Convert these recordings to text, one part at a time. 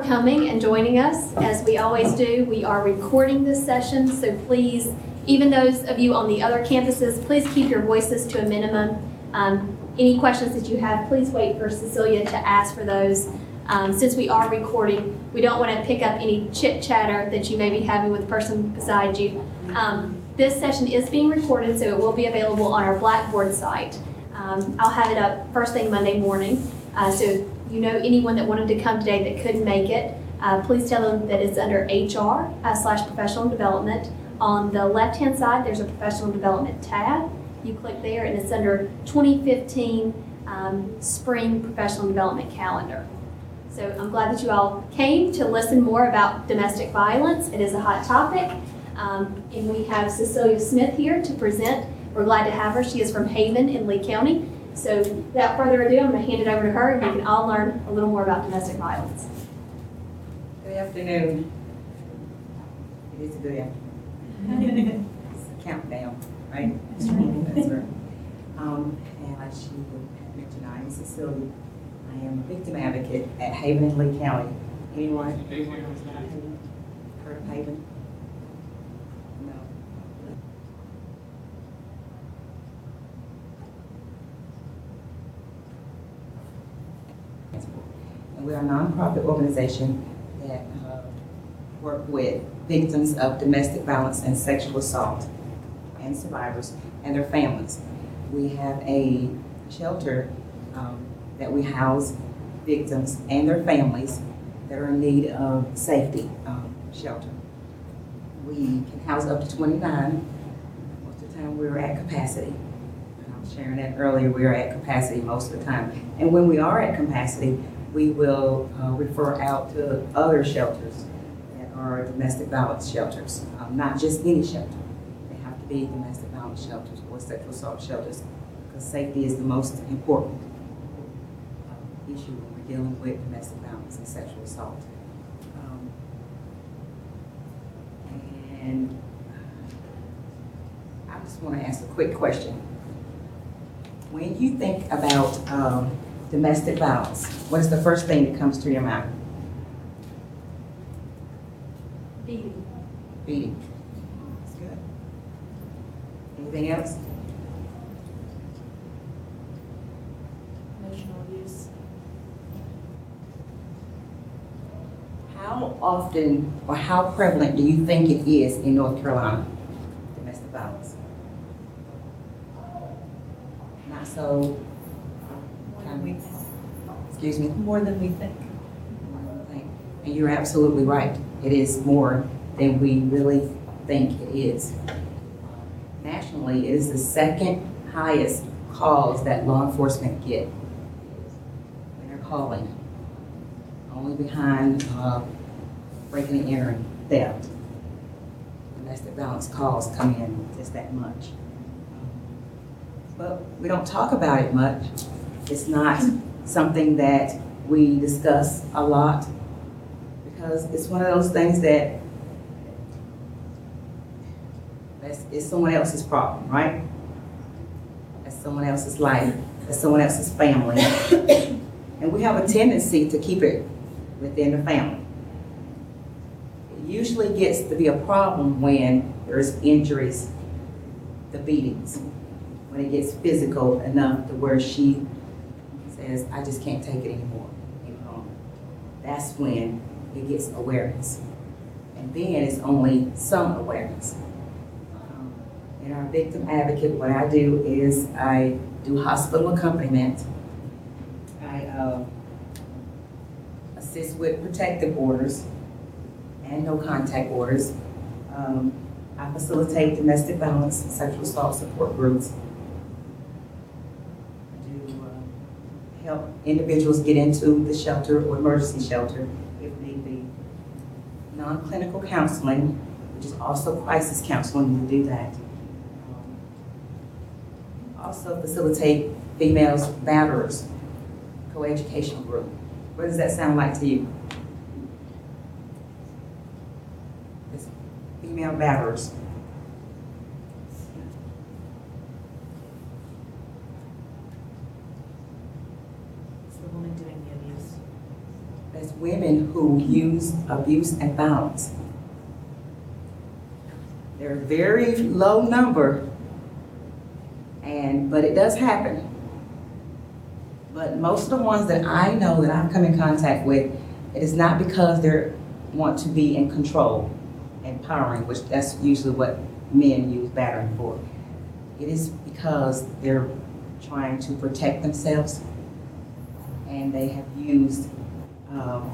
Coming and joining us. As we always do, we are recording this session, so please, even those of you on the other campuses, please keep your voices to a minimum. Any questions that you have, please wait for Cecilia to ask for those. Since we are recording, we don't want to pick up any chit chatter that you may be having with the person beside you. This session is being recorded, so it will be available on our Blackboard site. I'll have it up first thing Monday morning. So you know anyone that wanted to come today that couldn't make it, please tell them that it's under HR/professional development. On the left-hand side, there's a professional development tab. You click there and it's under 2015 Spring Professional Development Calendar. So I'm glad that you all came to listen more about domestic violence. It is a hot topic. And we have Cecilia Smith here to present. We're glad to have her. She is from Haven in Lee County. So without further ado, I'm going to hand it over to her and we can all learn a little more about domestic violence. Good afternoon. It is a good afternoon. It's a countdown, right? That's right. And like she mentioned, I am Cecilia. I am a victim advocate at Haven in Lee County. Anyone? Heard of Haven? No. And we're a nonprofit organization that work with victims of domestic violence and sexual assault and survivors and their families. We have a shelter that we house victims and their families that are in need of safety shelter. We can house up to 29. Most of the time we're at capacity. I was sharing that earlier, we are at capacity most of the time. And when we are at capacity, we will refer out to other shelters that are domestic violence shelters, not just any shelter. They have to be domestic violence shelters or sexual assault shelters because safety is the most important issue when we're dealing with domestic violence and sexual assault. And I just want to ask a quick question. When you think about domestic violence, what is the first thing that comes to your mind? Beating. Beating. That's good. Anything else? Emotional abuse. How often or how prevalent do you think it is in North Carolina, domestic violence? Not so. More than we think. Excuse me? More than we think. And you're absolutely right. It is more than we really think it is. Nationally, it is the second highest calls that law enforcement get when they're calling. Only behind breaking and entering, theft. Domestic violence calls come in just that much. But we don't talk about it much. It's not something that we discuss a lot because it's one of those things that it's someone else's problem, right? That's someone else's life. That's someone else's family. And we have a tendency to keep it within the family. It usually gets to be a problem when there's injuries, the beatings, when it gets physical enough to where she says, I just can't take it anymore. That's when it gets awareness. And then it's only some awareness. In our victim advocate, what I do is I do hospital accompaniment. I assist with protective orders and no contact orders. I facilitate domestic violence and sexual assault support groups. Help individuals get into the shelter or emergency shelter if need be. Non-clinical counseling, which is also crisis counseling, we do that. Also facilitate females batterers, co-educational group. What does that sound like to you? It's female batterers. It's the woman doing the abuse. That's women who use abuse and violence. They're a very low number, but it does happen. But most of the ones that I know that I've come in contact with, it is not because they want to be in control and powering, which that's usually what men use battering for. It is because they're trying to protect themselves, and they have used legal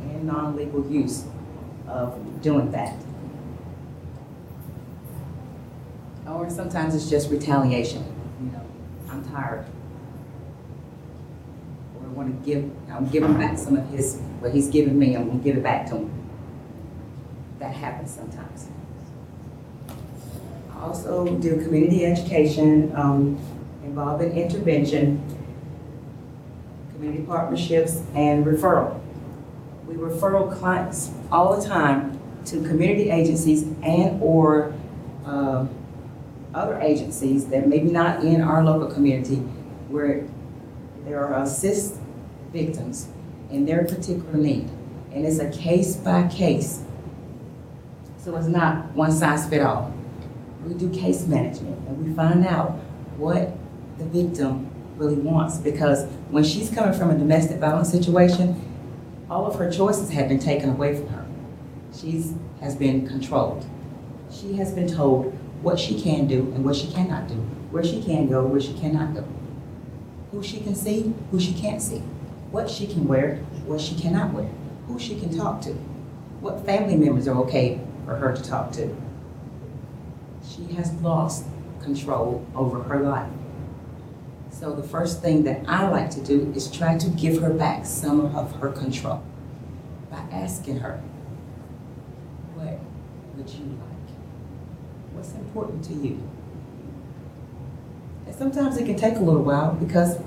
and non-legal use of doing that. Or sometimes it's just retaliation. You know, I'm tired. Or I want to give him back some of what he's given me. I'm going to give it back to him. That happens sometimes. I also do community education, involved in intervention, community partnerships, and referral. We refer clients all the time to community agencies and or other agencies that maybe not in our local community, where there are assist victims in their particular need. And it's a case by case. So it's not one size fit all. We do case management and we find out what the victim really wants, because when she's coming from a domestic violence situation, all of her choices have been taken away from her. She has been controlled. She has been told what she can do and what she cannot do, where she can go, where she cannot go, who she can see, who she can't see, what she can wear, what she cannot wear, who she can talk to, what family members are okay for her to talk to. She has lost control over her life. So the first thing that I like to do is try to give her back some of her control by asking her, what would you like? What's important to you? And sometimes it can take a little while because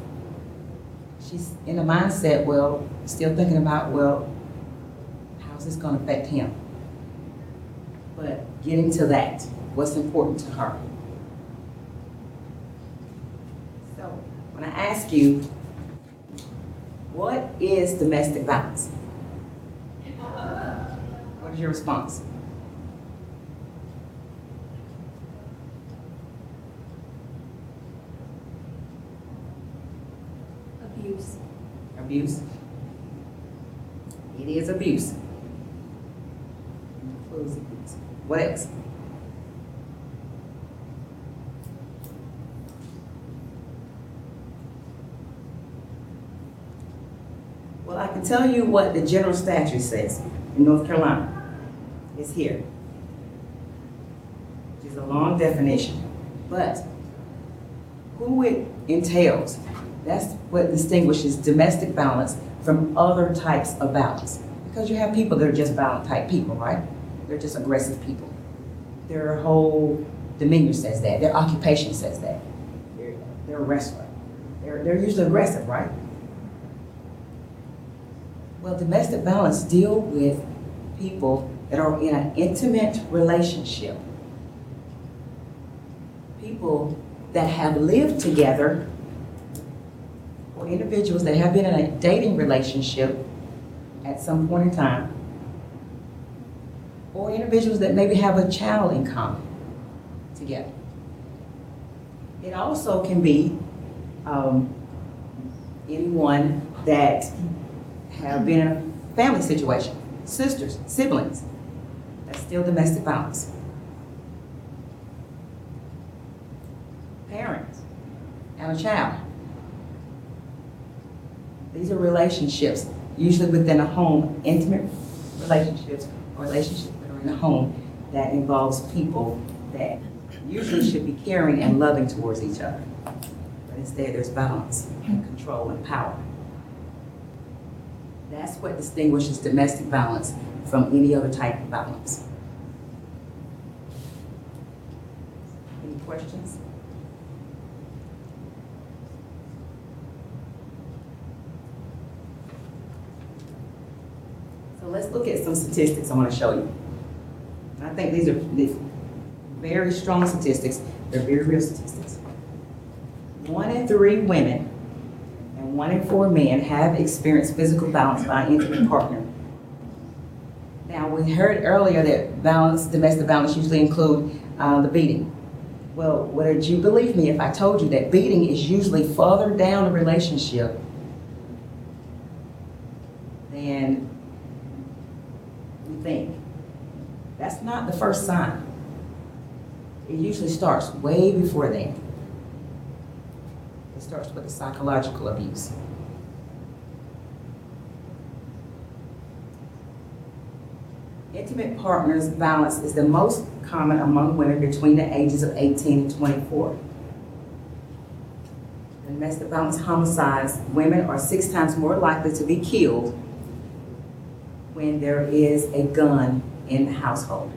she's in a mindset, still thinking about, how's this going to affect him? But getting to that, what's important to her. So when I ask you, what is domestic violence? What is your response? Abuse. Abuse. It is abuse. Includes abuse. What else? Well, I can tell you what the general statute says in North Carolina. It's here. It's a long definition, but who it entails, that's what distinguishes domestic violence from other types of violence. Because you have people that are just violent type people, right? They're just aggressive people. Their whole demeanor says that. Their occupation says that. They're a wrestler. They're usually aggressive, right? Well, domestic violence deal with people that are in an intimate relationship. People that have lived together, or individuals that have been in a dating relationship at some point in time, or individuals that maybe have a child in common together. It also can be anyone that have been in a family situation, sisters, siblings. That's still domestic violence. Parents and a child. These are relationships, usually within a home, intimate relationships, or relationships that are in a home that involves people that usually should be caring and loving towards each other. But instead there's violence and control and power. That's what distinguishes domestic violence from any other type of violence. Any questions? So let's look at some statistics I want to show you. I think these are very strong statistics. They're very real statistics. 1 in 3 women and 1 in 4 men have experienced physical violence by an intimate partner. Now, we heard earlier that domestic violence usually include the beating. Well, would you believe me if I told you that beating is usually further down the relationship than we think? That's not the first sign. It usually starts way before that. It starts with the psychological abuse. Intimate partners violence is the most common among women between the ages of 18 and 24. Domestic violence homicides, women are 6 times more likely to be killed when there is a gun in the household.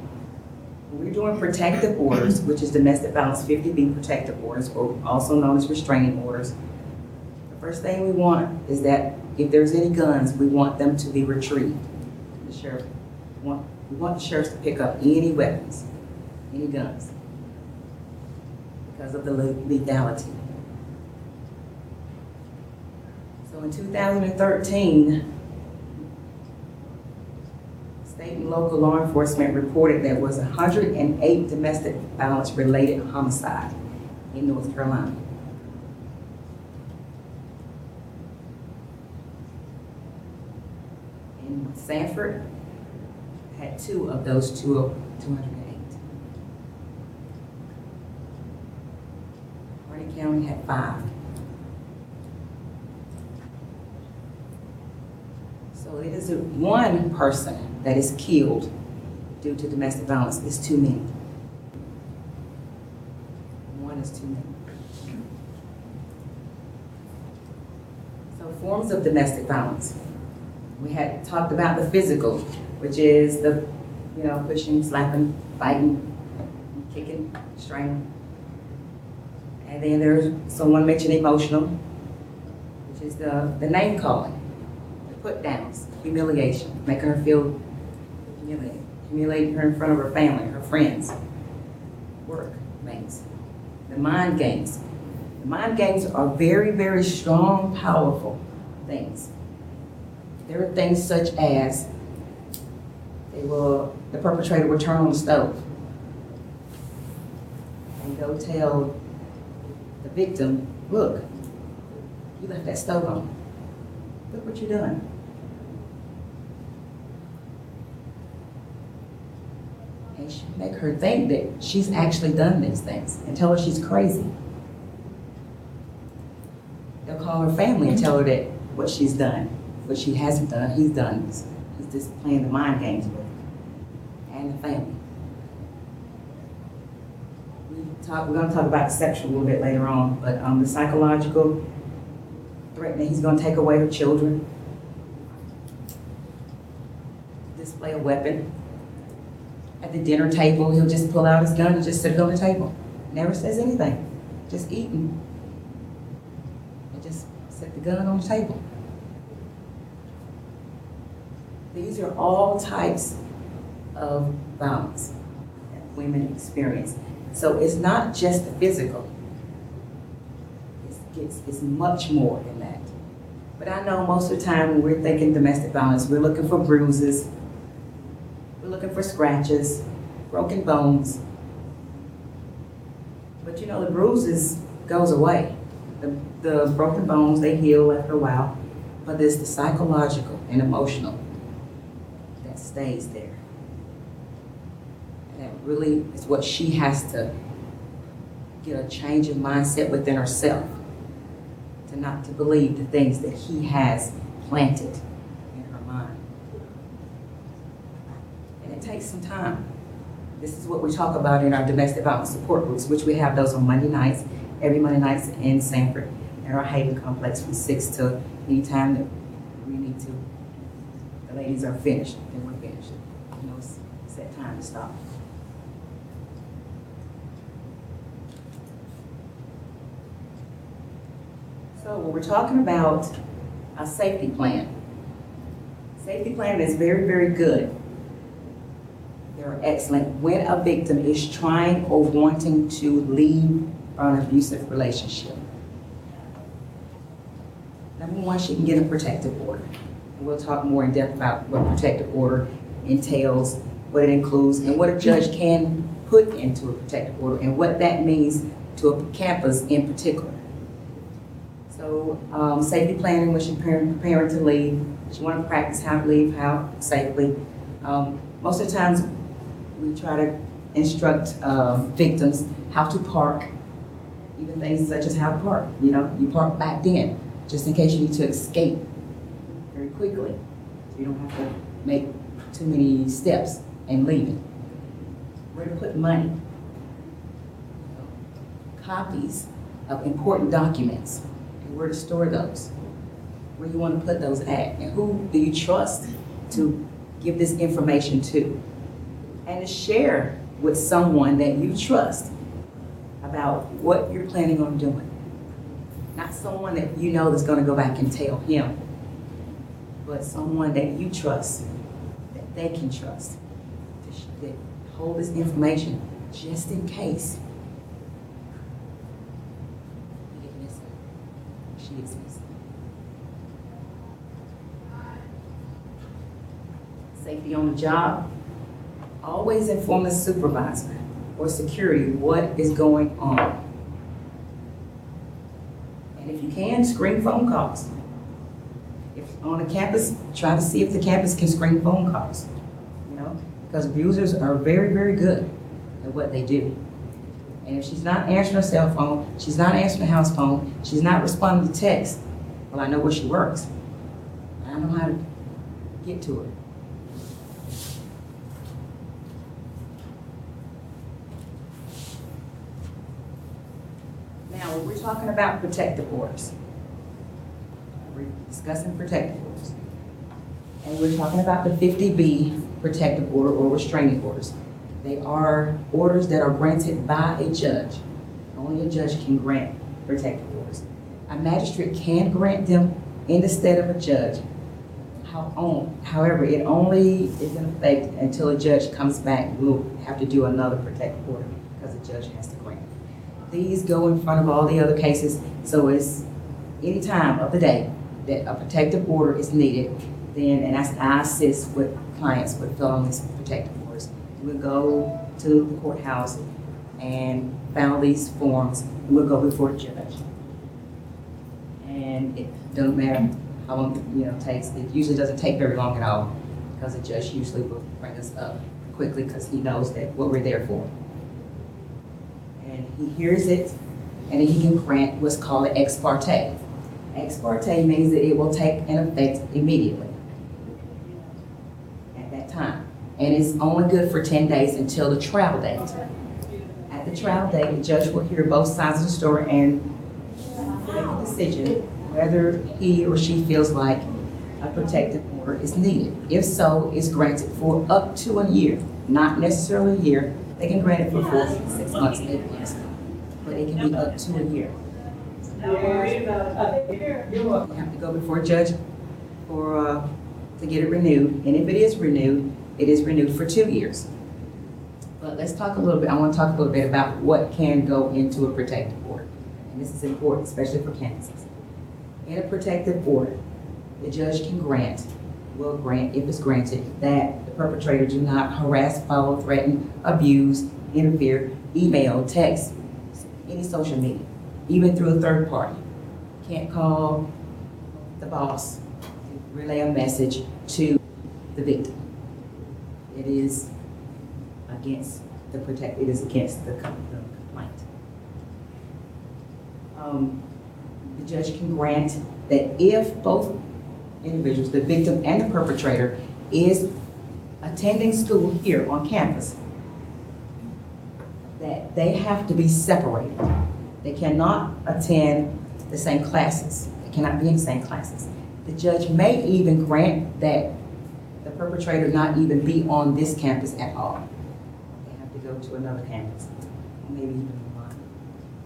When we're doing protective orders, which is domestic violence 50B protective orders, or also known as restraining orders, the first thing we want is that if there's any guns, we want them to be retrieved. The sheriff, we want the sheriffs to pick up any weapons, any guns, because of the lethality. So in 2013, state and local law enforcement reported there was 108 domestic violence related homicides in North Carolina. In Sanford, had 2 of those 208. Hardin County had 5. So it is one person that is killed due to domestic violence is too many. One is too many. So forms of domestic violence. We had talked about the physical, which is the, pushing, slapping, fighting, kicking, straining. And then there's someone mentioned emotional, which is the name calling, the put downs, humiliation, making her feel humiliated, humiliating her in front of her family, her friends, work mates. The mind games. The mind games are very, very strong, powerful things. There are things such as the perpetrator will turn on the stove and go tell the victim, look, you left that stove on. Look what you've done. And she make her think that she's actually done these things and tell her she's crazy. They'll call her family and tell her that what she's done, what she hasn't done, he's done. He's just playing the mind games with her and the family. We're going to talk about the sexual a little bit later on, but the psychological, threatening he's going to take away her children, display a weapon. At the dinner table, he'll just pull out his gun and just sit it on the table. Never says anything, just eating. And just set the gun on the table. These are all types of violence that women experience. So it's not just the physical. It's much more than that. But I know most of the time when we're thinking domestic violence, we're looking for bruises, we're looking for scratches, broken bones. But the bruises goes away. The broken bones, they heal after a while, but it's the psychological and emotional that stays there. And that really is what she has to get a change of mindset within herself, to not to believe the things that he has planted in her mind. And it takes some time. This is what we talk about in our domestic violence support groups, which we have those on Monday nights, every Monday nights in Sanford, in our Haven complex from 6 to any time that we need to. The ladies are finished, then we're finished. It's set time to stop. So when we're talking about a safety plan is very, very good. They're excellent when a victim is trying or wanting to leave an abusive relationship. Number one, she can get a protective order. And we'll talk more in depth about what protective order entails, what it includes, and what a judge can put into a protective order, and what that means to a campus in particular. So, safety planning, when she's preparing to leave, she want to practice how to leave, how safely. Most of the times, we try to instruct victims how to park, even things such as how to park. You know, you park back then, just in case you need to escape very quickly. So you don't have to make too many steps and leave it. Where to put money. Copies of important documents, and where to store those. Where you want to put those at, and who do you trust to give this information to. And to share with someone that you trust about what you're planning on doing. Not someone that you know that's going to go back and tell him, but someone that you trust, that they can trust, that hold this information just in case you get missing. She gets missing. Safety on the job. Always inform the supervisor or security what is going on. And if you can, screen phone calls. If on a campus, try to see if the campus can screen phone calls. You know, because abusers are very, very good at what they do. And if she's not answering her cell phone, she's not answering the house phone, she's not responding to text, well, I know where she works. I know how to get to her. Now, we're talking about protective orders. We're discussing protective orders. And we're talking about the 50B protective order or restraining orders. They are orders that are granted by a judge. Only a judge can grant protective orders. A magistrate can grant them in the stead of a judge. However, it only is in effect until a judge comes back. We'll have to do another protective order because the judge has to grant it. These go in front of all the other cases, so it's any time of the day that a protective order is needed, then, and I assist with clients with filling these protective orders. We'll go to the courthouse and file these forms, and we'll go before a judge. And it doesn't matter how long it takes. It usually doesn't take very long at all, because the judge usually will bring us up quickly because he knows that what we're there for. And he hears it, and then he can grant what's called an ex parte. Ex parte means that it will take an effect immediately at that time. And it's only good for 10 days until the trial date. At the trial date, the judge will hear both sides of the story and make a decision whether he or she feels like a protective order is needed. If so, it's granted for up to a year, not necessarily a year. They can grant it for 4, 6 months, 8 months, but it can be up to a year. You have to go before a judge to get it renewed, and if it is renewed for 2 years. But let's talk a little bit, I want to talk a little bit about what can go into a protective order. And this is important, especially for campuses. In a protective order, the judge will grant, if it's granted, that the perpetrator do not harass, follow, threaten, abuse, interfere, email, text, any social media, even through a third party. Can't call the boss, relay a message to the victim. It is against the complaint. The judge can grant that if both individuals, the victim and the perpetrator, is attending school here on campus, that they have to be separated. They cannot attend the same classes. They cannot be in the same classes. The judge may even grant that the perpetrator not even be on this campus at all. They have to go to another campus, maybe even one.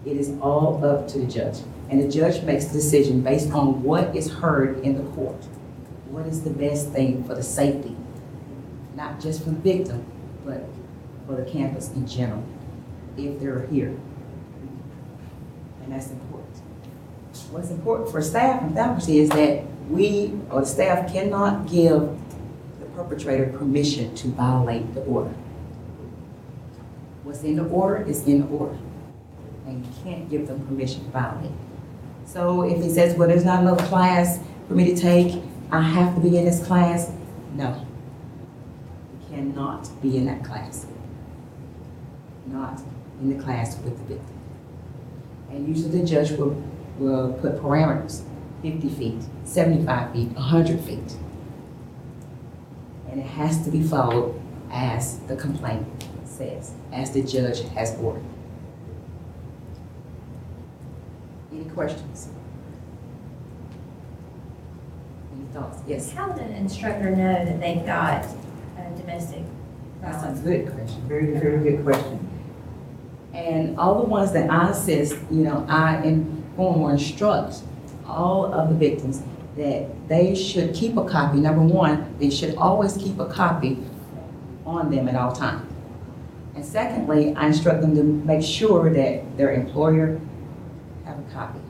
It is all up to the judge. And the judge makes the decision based on what is heard in the court. What is the best thing for the safety, not just for the victim, but for the campus in general, if they're here. And that's important. what's important for staff and faculty is that we, or the staff, cannot give the perpetrator permission to violate the order. What's in the order is in the order, and you can't give them permission to violate. So if he says, well, there's not another class for me to take, I have to be in this class, no. You cannot be in that class. Not in the class with the victim. And usually the judge will put parameters, 50 feet, 75 feet, 100 feet. And it has to be followed as the complaint says, as the judge has ordered. Any questions? Any thoughts? Yes? How would an instructor know that they've got domestic That's violence? a good question, very, very good question. And all the ones that I assist, I inform or instruct all of the victims that they should keep a copy. Number one, they should always keep a copy on them at all times. And secondly, I instruct them to make sure that their employer have a copy.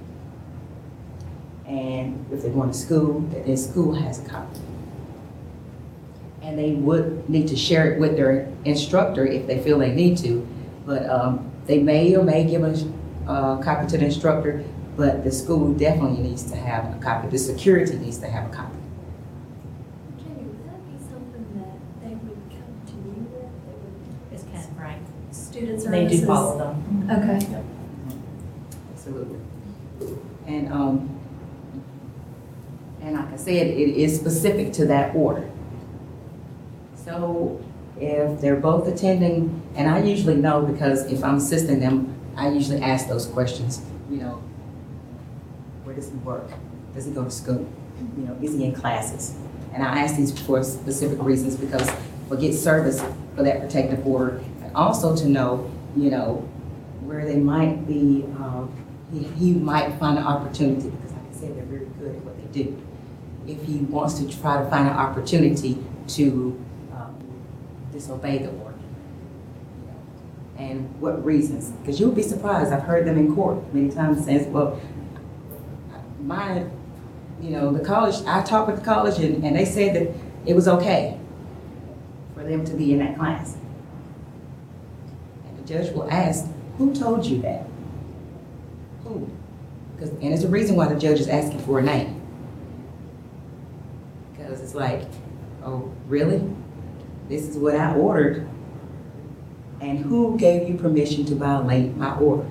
And if they're going to school, that their school has a copy. And they would need to share it with their instructor if they feel they need to. But they may or may give a copy to the instructor, but the school definitely needs to have a copy. The security needs to have a copy. Jenny, would that be something that they would come to you with? It's kind of right. Student They services? do follow them. Okay. Absolutely. And like I said, it is specific to that order. So if they're both attending, and I usually know because if I'm assisting them, I usually ask those questions, where does he work? Does he go to school? Is he in classes? And I ask these for specific reasons because we'll get service for that protective order. And also to know, where they might be, he might find an opportunity because like I said, they're very good at what they do. If he wants to try to find an opportunity to disobey the order. And what reasons? Because you'll be surprised. I've heard them in court many times saying, well, the college, I talked with the college and they said that it was okay for them to be in that class. And the judge will ask, who told you that? Who? And there's a reason why the judge is asking for a name. Because it's like, oh, really? This is what I ordered. And who gave you permission to violate my order?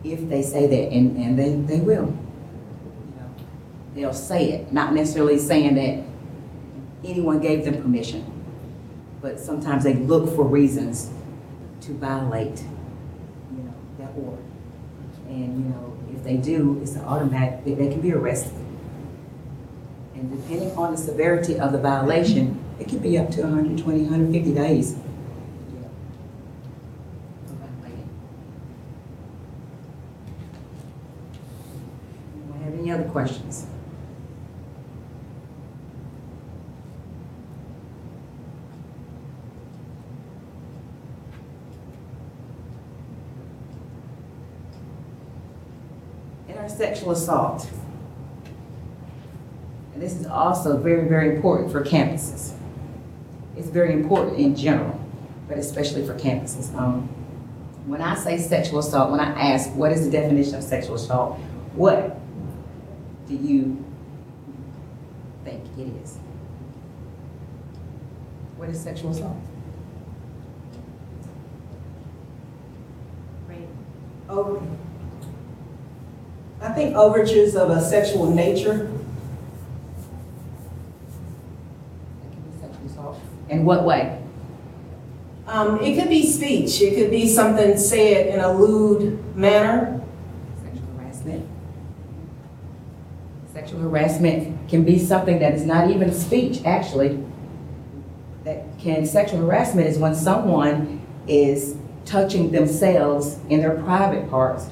If they say that, and they will. They'll say it, not necessarily saying that anyone gave them permission, but sometimes they look for reasons to violate, that order. And, if they do, it's an automatic, they can be arrested. And depending on the severity of the violation, it could be up to 120, 150 days. For violating. Anyone have any other questions? In our sexual assault, and this is also very, very important for campuses. It's very important in general, but especially for campuses. When I say sexual assault, when I ask what is the definition of sexual assault, what do you think it is? What is sexual assault? I think overtures of a sexual nature. In what way? It could be speech. It could be something said in a lewd manner. Sexual harassment. Sexual harassment can be something that is not even speech, actually. Sexual harassment is when someone is touching themselves in their private parts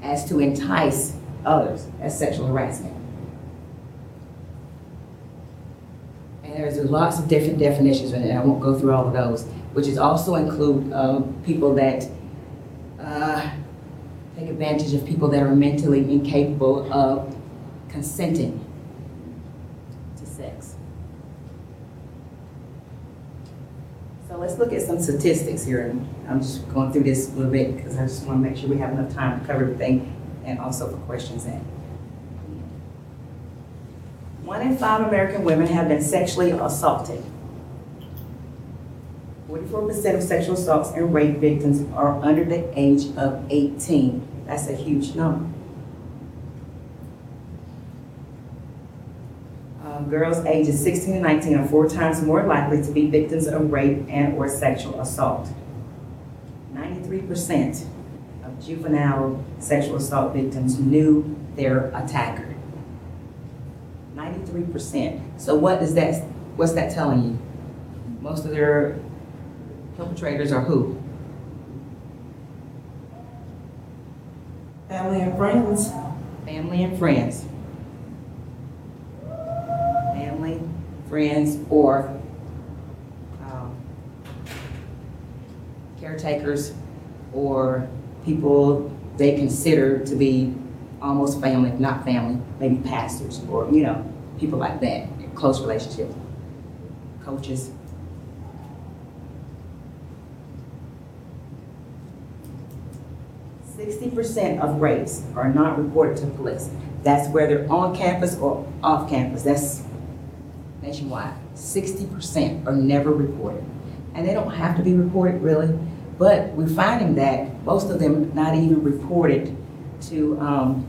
as to entice others. That's sexual harassment. And there's lots of different definitions, and I won't go through all of those, which is also include people that take advantage of people that are mentally incapable of consenting to sex. So let's look at some statistics here. And I'm just going through this a little bit because I just want to make sure we have enough time to cover everything and also for questions at. 1 in 5 American women have been sexually assaulted. 44% of sexual assaults and rape victims are under the age of 18. That's a huge number. Girls ages 16 to 19 are 4 times more likely to be victims of rape and or sexual assault. 93% of juvenile sexual assault victims knew their attacker. 93%. So what's that telling you? Most of their perpetrators are who? Family and friends. Family and friends. Family, friends, or caretakers, or people they consider to be almost family, if not family, maybe pastors, or people like that, close relationships, coaches. %60 of rapes are not reported to police. That's whether on campus or off campus. That's nationwide. 60% are never reported. And they don't have to be reported really, but we're finding that most of them not even reported to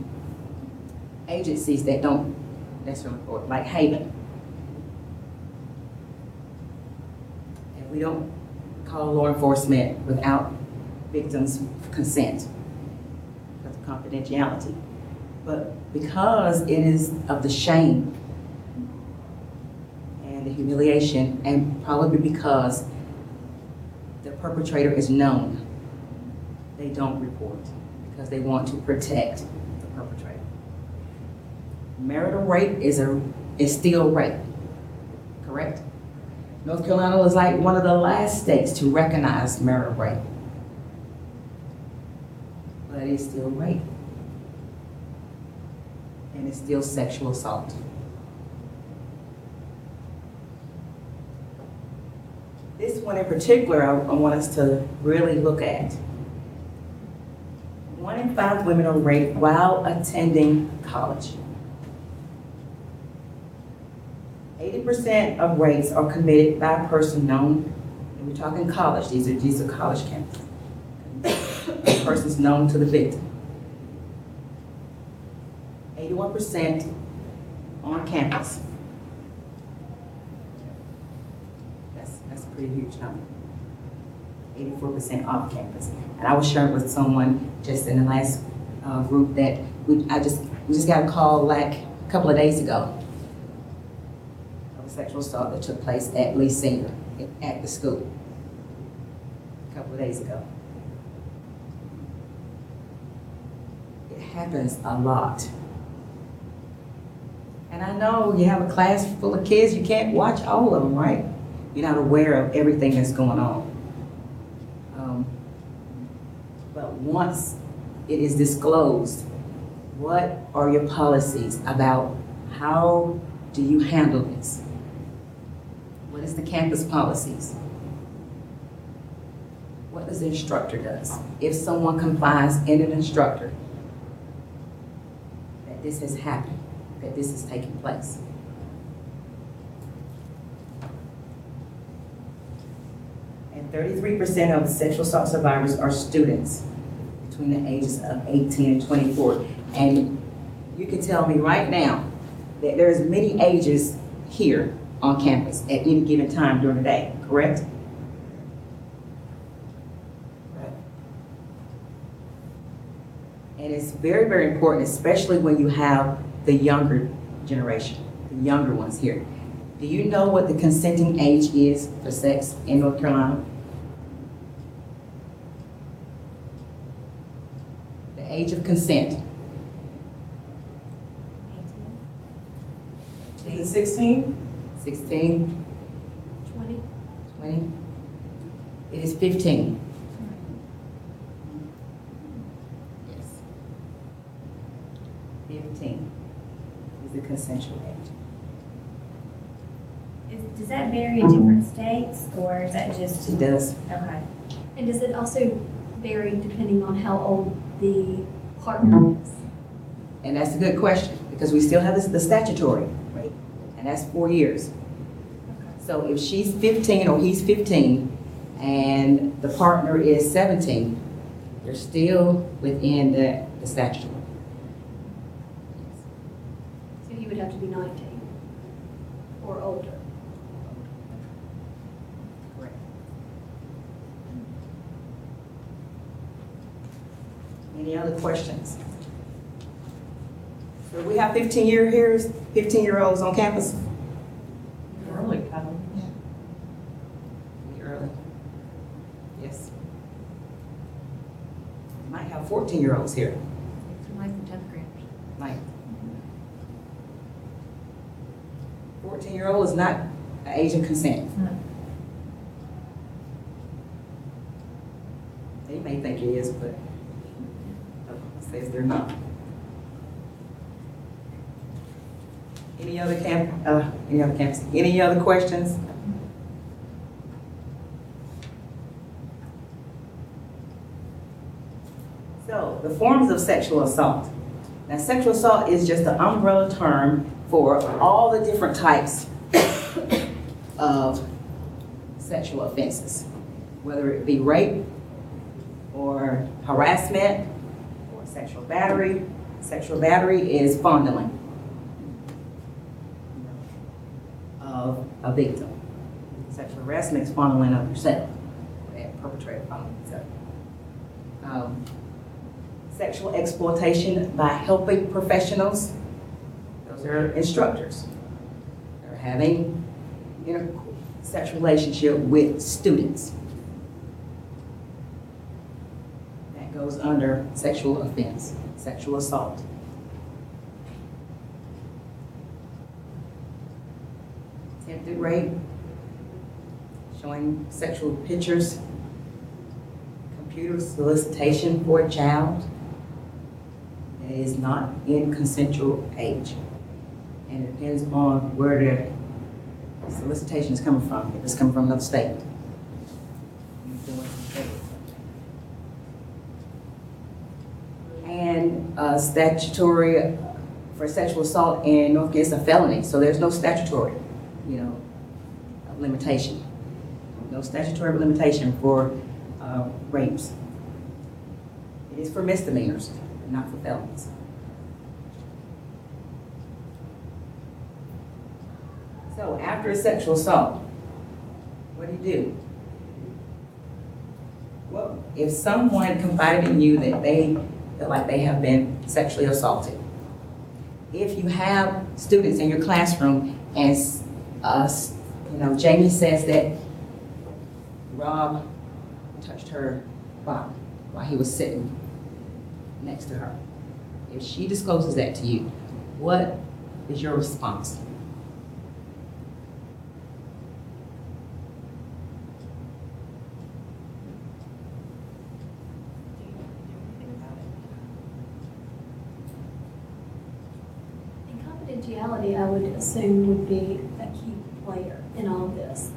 agencies that don't necessarily report, like Haven. And we don't call law enforcement without victims' consent because of confidentiality. But because it is of the shame and the humiliation, and probably because the perpetrator is known, they don't report because they want to protect the perpetrator. Marital rape is still rape, correct? North Carolina was like one of the last states to recognize marital rape, but it's still rape, and it's still sexual assault. This one in particular, I want us to really look at. 1 in 5 women are raped while attending college. 80% of rapes are committed by a person known, and we're talking college, these are college campuses. The person's known to the victim. 81% on campus. That's a pretty huge number. 84% off campus. And I was sharing with someone just in the last group that we just got a call like a couple of days ago of a sexual assault that took place at Lee Senior at the school a couple of days ago. It happens a lot. And I know you have a class full of kids, you can't watch all of them, right? You're not aware of everything that's going on. But once it is disclosed, what are your policies about how do you handle this? What is the campus policies? What does the instructor do? If someone confides in an instructor that this has happened, that this is taking place. And 33% of sexual assault survivors are students between the ages of 18 and 24. And you can tell me right now that there's many ages here on campus at any given time during the day, correct? And it's very, very important, especially when you have the younger generation, the younger ones here. Do you know what the consenting age is for sex in North Carolina? The age of consent. Is it 16? 16, 20. 20. It is 15. Yes. is the consensual age. Does that vary in different states, or is that just? It does. Okay. And does it also vary depending on how old the partner is? And that's a good question, because we still have the statutory rate, and that's 4 years. So if she's 15 or he's 15, and the partner is 17, they're still within the statutory. So he would have to be 19 or older. Correct. Any other questions? So we have 15-year-olds on campus? Early, probably. Pretty early. Yes. Might have 14-year-olds here. Ninth and 10th graders. Like, 14-year-old is not an age of consent. They may think it is, but it says they're not. Any other camps? Any other questions? So, the forms of sexual assault. Now, sexual assault is just an umbrella term for all the different types of sexual offenses, whether it be rape or harassment or sexual battery. Sexual battery is fondling of a victim. Sexual harassment is fondling of yourself, that perpetrator fondling himself. Sexual exploitation by helping professionals. Those are instructors. They're having sexual relationship with students. That goes under sexual offense, sexual assault. Attempted rape, showing sexual pictures, computer solicitation for a child that is not in consensual age. And it depends on where the solicitation is coming from. If it's coming from another state. And statutory for sexual assault in North Carolina is a felony, so there's no statutory, limitation. No statutory limitation for rapes. It is for misdemeanors, not for felonies. So after a sexual assault, what do? Well, if someone confided in you that they feel like they have been sexually assaulted, if you have students in your classroom and Jamie says that Rob touched her bottom while he was sitting next to her, if she discloses that to you, what is your response? Confidentiality, I would assume, would be a key player in all of this.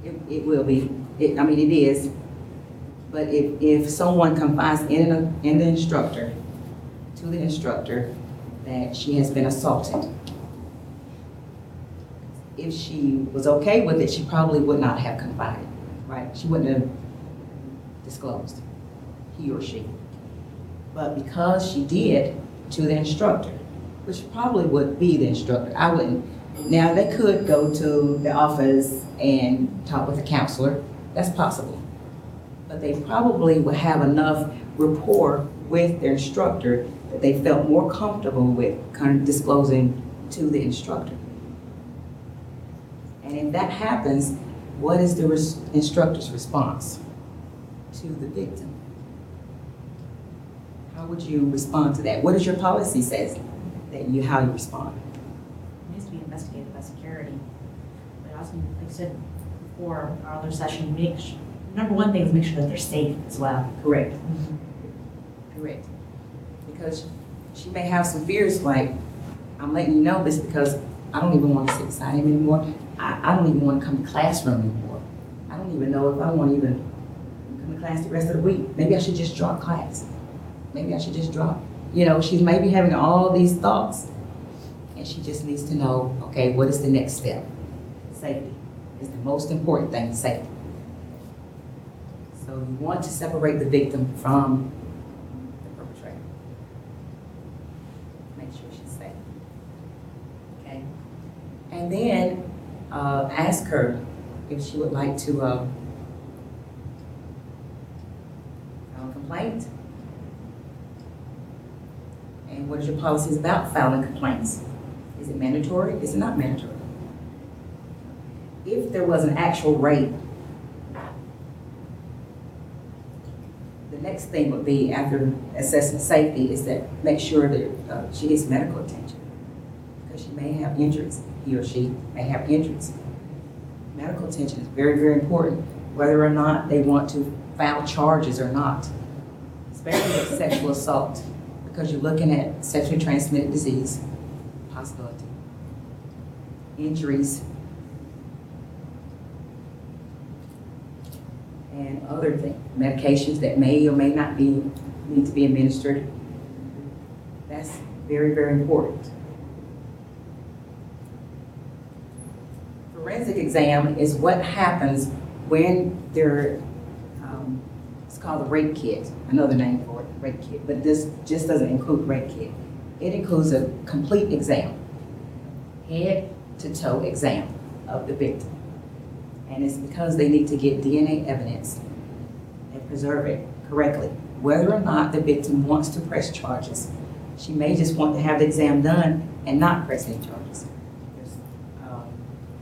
It will be. It is. But if someone confides in the instructor, to the instructor, that she has been assaulted, if she was okay with it, she probably would not have confided, right? She wouldn't have disclosed, he or she. But because she did to the instructor, which probably would be the instructor. I wouldn't. Now, they could go to the office and talk with a counselor. That's possible. But they probably would have enough rapport with their instructor that they felt more comfortable with kind of disclosing to the instructor. And if that happens, what is the instructor's response to the victim? How would you respond to that? What does your policy say? How you respond. It needs to be investigated by security. But also, like I said before, our other session, number one thing is make sure that they're safe as well. Correct. Correct. Because she may have some fears like, I'm letting you know this because I don't even want to sit beside him anymore. I don't even want to come to classroom anymore. I don't even know if I want to even come to class the rest of the week. Maybe I should just drop class. Maybe I should just drop. You know, she's maybe having all these thoughts, and she just needs to know, okay, what is the next step? Safety is the most important thing, safety. So you want to separate the victim from the perpetrator. Make sure she's safe. Okay? And then ask her if she would like to file a complaint. And what is your policies about filing complaints? Is it mandatory? Is it not mandatory? If there was an actual rape, the next thing would be, after assessing safety, is that make sure that she gets medical attention, because she may have injuries. He or she may have injuries. Medical attention is very, very important, whether or not they want to file charges or not, especially with sexual assault, because you're looking at sexually transmitted disease, possibility, injuries, and other things, medications that may or may not need to be administered. That's very, very important. Forensic exam is what happens when they're, it's called a rape kit, another name for it, rape kit, but this just doesn't include rape kit. It includes a complete exam, head to toe exam of the victim. And it's because they need to get DNA evidence and preserve it correctly. Whether or not the victim wants to press charges, she may just want to have the exam done and not press any charges. There's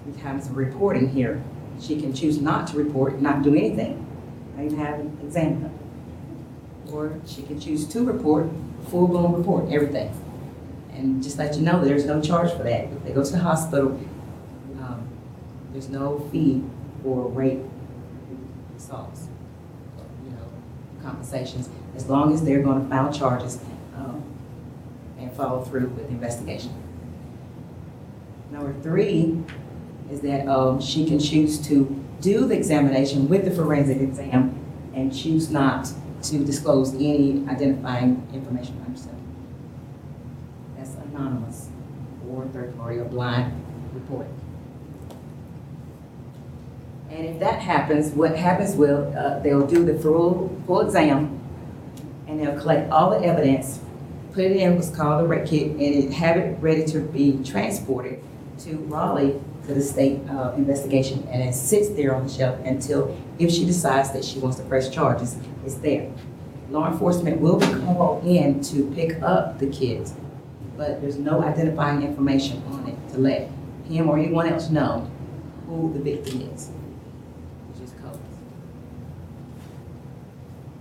3 times of reporting here. She can choose not to report, not do anything, not even have an exam done. Or she can choose to report, full-blown report, everything. And just let you know, there's no charge for that. If they go to the hospital, there's no fee for rape, assaults, compensations, as long as they're going to file charges and follow through with the investigation. Number 3 is that she can choose to do the examination with the forensic exam and choose not to disclose any identifying information on herself. That's anonymous or third party or blind reporting. And if that happens, what happens will, they'll do the full exam, and they'll collect all the evidence, put it in what's called a rape kit, and have it ready to be transported to Raleigh to the state investigation, and it sits there on the shelf until, if she decides that she wants to press charges, it's there. Law enforcement will be called in to pick up the kit, but there's no identifying information on it to let him or anyone else know who the victim is.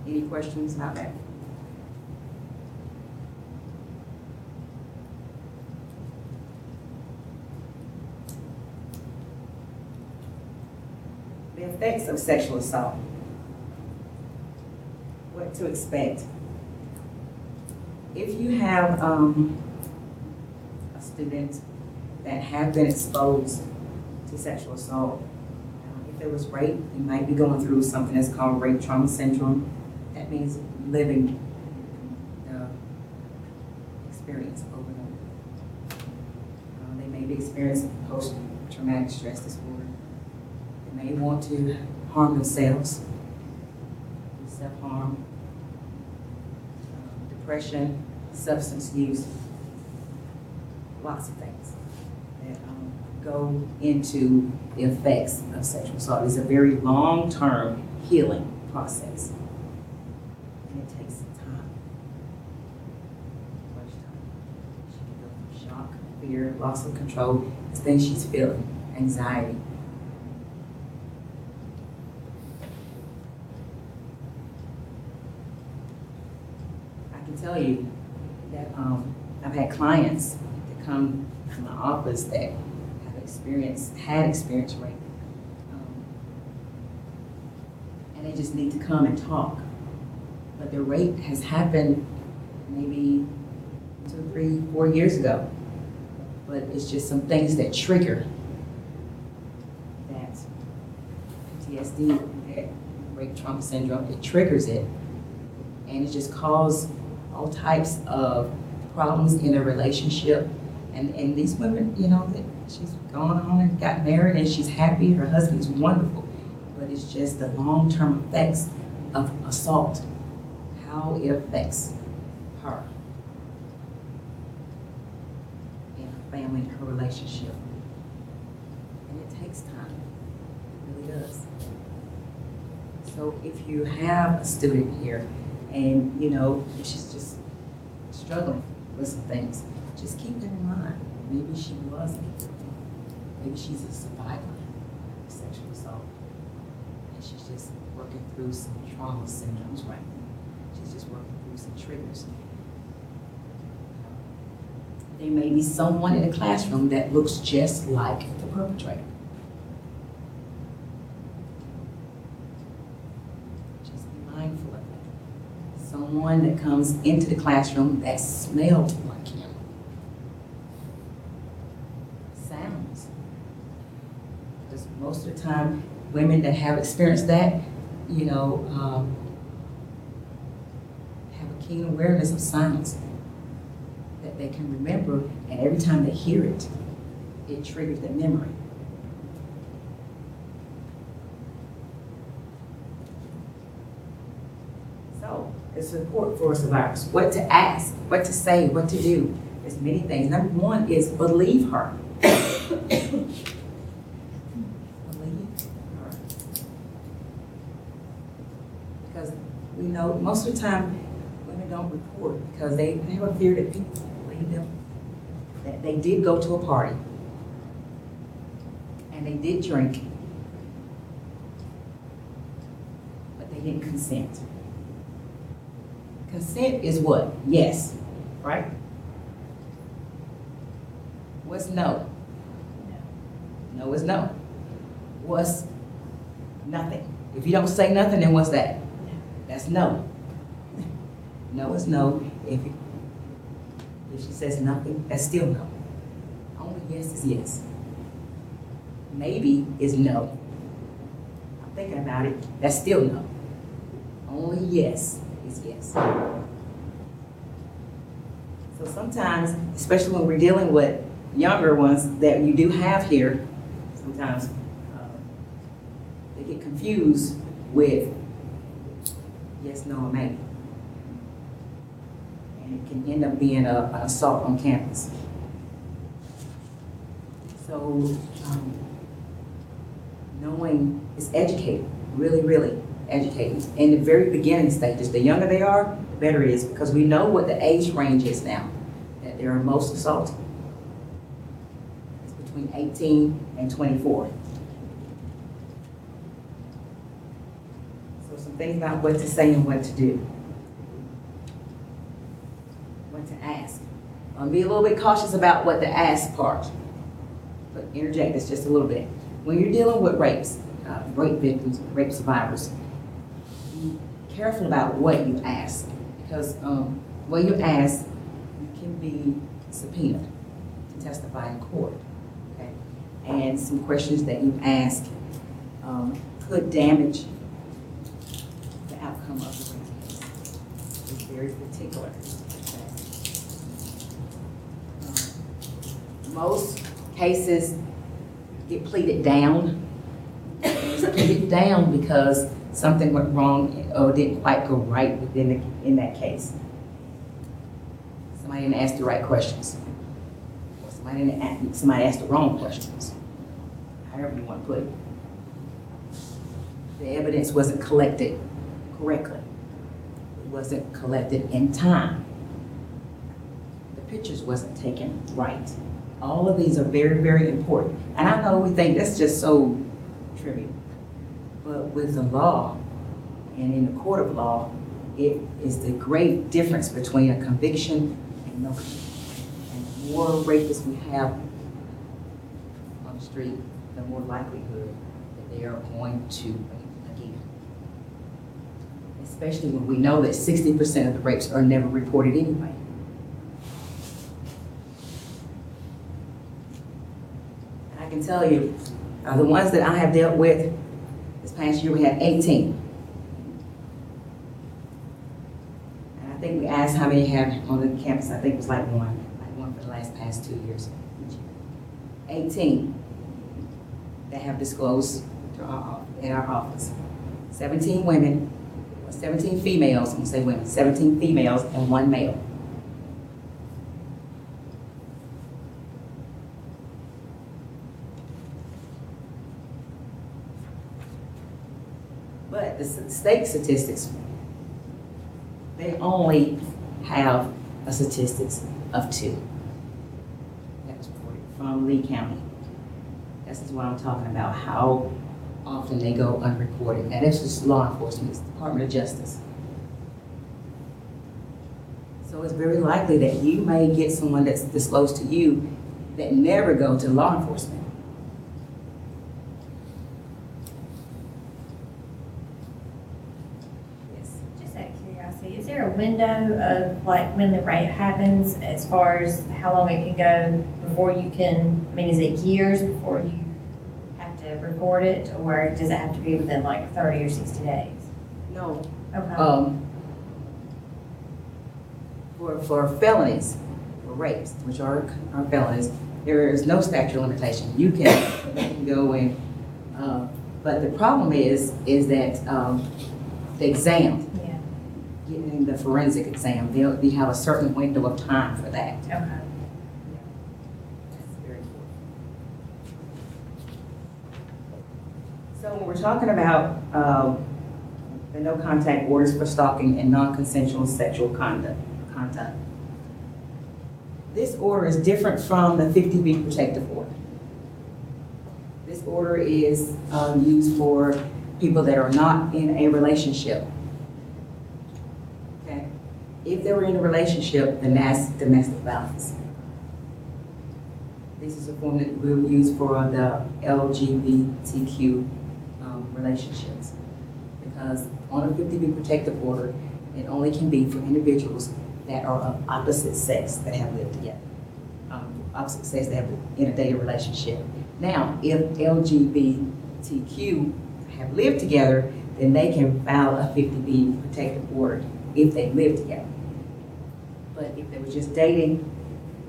Any questions about that? The effects of sexual assault. What to expect. If you have a student that have been exposed to sexual assault, if there was rape, they might be going through something that's called rape trauma syndrome. That means living the experience over and over. They may be experiencing post-traumatic stress disorder. They may want to harm themselves, self-harm, depression, substance use, lots of things that go into the effects of sexual assault. It's a very long-term healing process. And it takes time. Much time. She can go through shock, fear, loss of control, the things she's feeling, anxiety. I can tell you that I've had clients that come to my office that had experienced rape. And they just need to come and talk. But the rape has happened maybe 2, 3, 4 years ago. but it's just some things that trigger that PTSD, that rape trauma syndrome. It triggers it, and it just causes all types of problems in a relationship. And these women, you know, that she's gone on and got married and she's happy, her husband's wonderful, but it's just the long-term effects of assault, how it affects her and her family, her relationship. And it takes time, it really does. So if you have a student here and, you know, she's just struggling with some things, just keep that in mind. Maybe she was a victim. Maybe she's a survivor of sexual assault. And she's just working through some trauma syndromes right now. She's just working through some triggers. There may be someone in the classroom that looks just like the perpetrator. Just be mindful of that. Someone that comes into the classroom that smells like him. Sounds. Because most of the time, women that have experienced that, you know, have a keen awareness of sounds that they can remember, and every time they hear it, it triggers their memory. So, it's important for survivors what to ask, what to say, what to do. There's many things. Number one is believe her. Believe her. Because we know most of the time women don't report because they have a fear that people believe them. That they did go to a party and they did drink, but they didn't consent. Consent is what? Yes, right? What's no? No is no. What's nothing? If you don't say nothing, then what's that? That's no. No is no. If she says nothing, that's still no. Only yes is yes. Maybe is no. I'm thinking about it, that's still no. Only yes is yes. So sometimes, especially when we're dealing with younger ones that you do have here, sometimes they get confused with yes, no, or maybe. And it can end up being an assault on campus. So knowing is educating, really, really educating. In the very beginning stages, the younger they are, the better it is, because we know what the age range is now that they are most assaulted. It's between 18 and 24. So some things about what to say and what to do. What to ask. Be a little bit cautious about what to ask part. But interject this just a little bit. When you're dealing with rapes, rape victims, rape survivors, be careful about what you ask, because what you ask can be subpoenaed to testify in court. Okay? And some questions that you ask could damage the outcome of the rape case. It's very particular. Okay? Most cases get pleaded down. It's pleaded down because something went wrong or didn't quite go right in that case. Somebody didn't ask the right questions. Or somebody asked the wrong questions. However you want to put it. The evidence wasn't collected correctly. It wasn't collected in time. The pictures wasn't taken right. All of these are very, very important. And I know we think that's just so trivial. But with the law and in the court of law, it is the great difference between a conviction and no conviction. And the more rapists we have on the street, the more likelihood that they are going to rape again. Especially when we know that 60% of the rapes are never reported anyway. can tell you, the ones that I have dealt with, this past year we had 18. And I think we asked how many have on the campus. I think it was like one for the past 2 years. 18 that have disclosed to in our office. 17 women, 17 females, I'm gonna say women, 17 females and 1 male. But the state statistics, they only have a statistics of 2. That was reported from Lee County. This is what I'm talking about, how often they go unreported. Now this is law enforcement, it's the Department of Justice. So it's very likely that you may get someone that's disclosed to you that never go to law enforcement. Just out of curiosity, is there a window of like when the rape happens as far as how long it can go before you can, I mean, is it years before you have to report it, or does it have to be within like 30 or 60 days? No. Okay. For felonies, for rapes, which are felonies, there is no statute of limitation. You can go in, but the problem is that the exam, Yeah. getting the forensic exam, they have a certain window of time for that. Okay. That's very important. So when we're talking about the no contact orders for stalking and non-consensual sexual conduct, this order is different from the 50B protective order. This order is used for people that are not in a relationship. Okay? If they were in a relationship, then that's domestic violence. This is a form that we'll use for the LGBTQ relationships. Because on a 50B protective order, it only can be for individuals that are of opposite sex that have lived together. Opposite sex that have in a dating relationship. Now, if LGBTQ have lived together, then they can file a 50B protective order if they live together. But if they were just dating,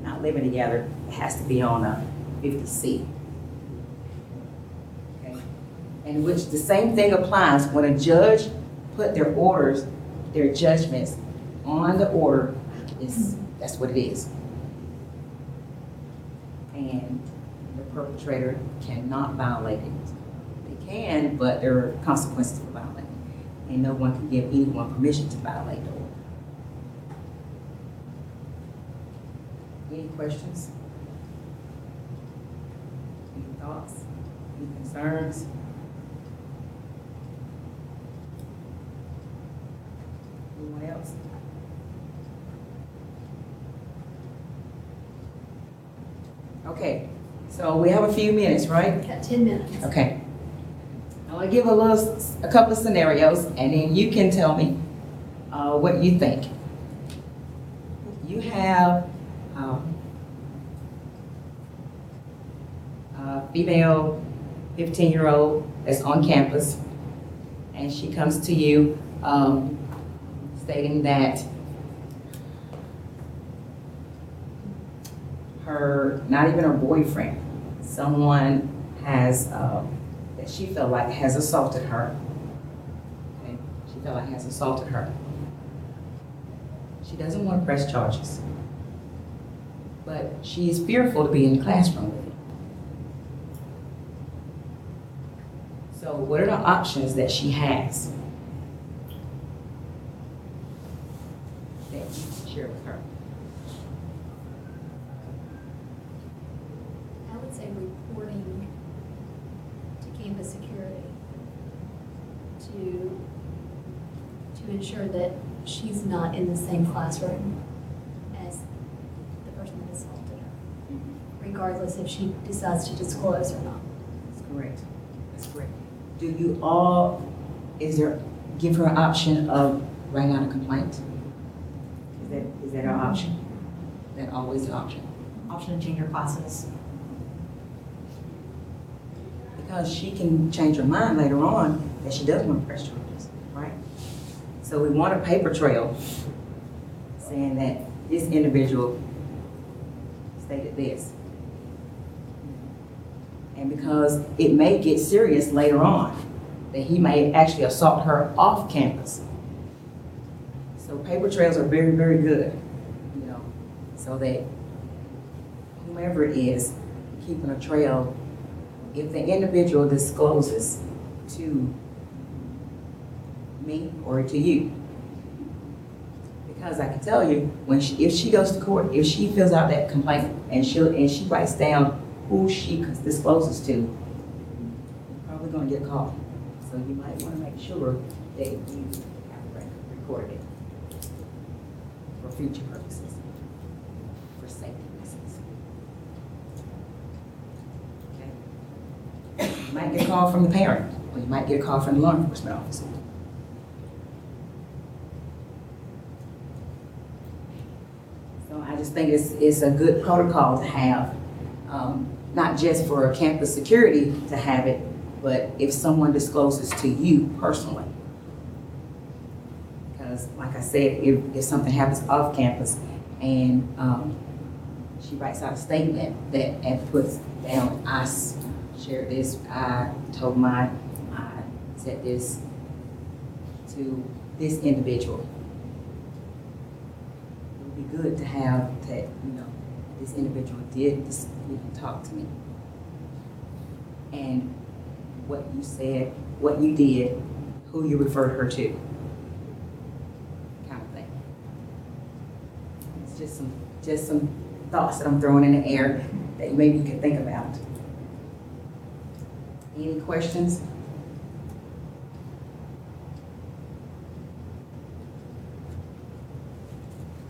not living together, it has to be on a 50C. Okay? And which the same thing applies when a judge put their orders, their judgments on the order, that's what it is. And the perpetrator cannot violate it. They can, but there are consequences for violating it. And no one can give anyone permission to violate the order. Any questions? Any thoughts? Any concerns? Anyone else? Okay, so we have a few minutes, right? Got 10 minutes. Okay. I want to give a couple of scenarios, and then you can tell me what you think. You have a female 15-year-old that's on campus, and she comes to you stating that not even her boyfriend, someone has, that she felt like has assaulted her. Okay? She felt like has assaulted her. She doesn't want to press charges, but she is fearful to be in the classroom with it. So what are the options that she has that you can share with her? I would say reporting to campus security to ensure that she's not in the same classroom as the person that assaulted her, regardless if she decides to disclose or not. That's correct. That's correct. Do you all, give her an option of writing out a complaint? Is that an option? Is that always an option? Option to change your classes. because she can change her mind later on that she does want to press charges, right? So we want a paper trail saying that this individual stated this. And because it may get serious later on, that he may actually assault her off campus. So paper trails are very, very good, you know, so that whomever it is keeping a trail, if the individual discloses to me or to you, because I can tell you, if she goes to court, if she fills out that complaint and she writes down who she discloses to, you're probably going to get caught. So you might want to make sure that you have recorded it for future purposes, for safety reasons. Okay? You might get a call from the parent, or you might get a call from the law enforcement officer. So I just think it's a good protocol to have, not just for campus security to have it, but if someone discloses to you personally. Because like I said, if something happens off campus and she writes out a statement and puts down, I shared this, I said this to this individual. It would be good to have that, you know, this individual did talk to me. And what you said, what you did, who you referred her to, kind of thing. It's just some thoughts that I'm throwing in the air that maybe you can think about. Any questions?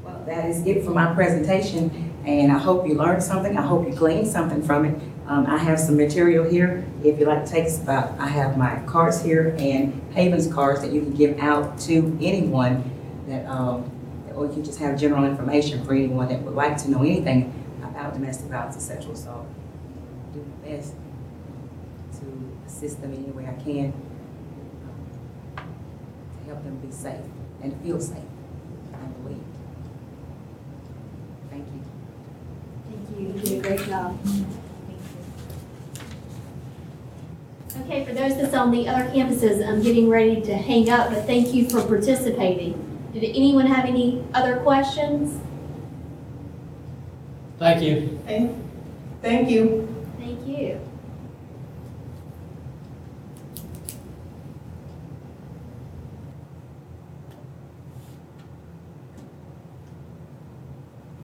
Well, that is it for my presentation, and I hope you learned something. I hope you gleaned something from it. I have some material here. If you'd like to take about, I have my cards here and Haven's cards that you can give out to anyone that, or you can just have general information for anyone that would like to know anything about domestic violence and sexual assault. I'll do my best to assist them in any way I can to help them be safe and feel safe and believed. Thank you. Thank you. You did a great job. Okay, for those that's on the other campuses, I'm getting ready to hang up, but thank you for participating. Did anyone have any other questions? Thank you. Thank you.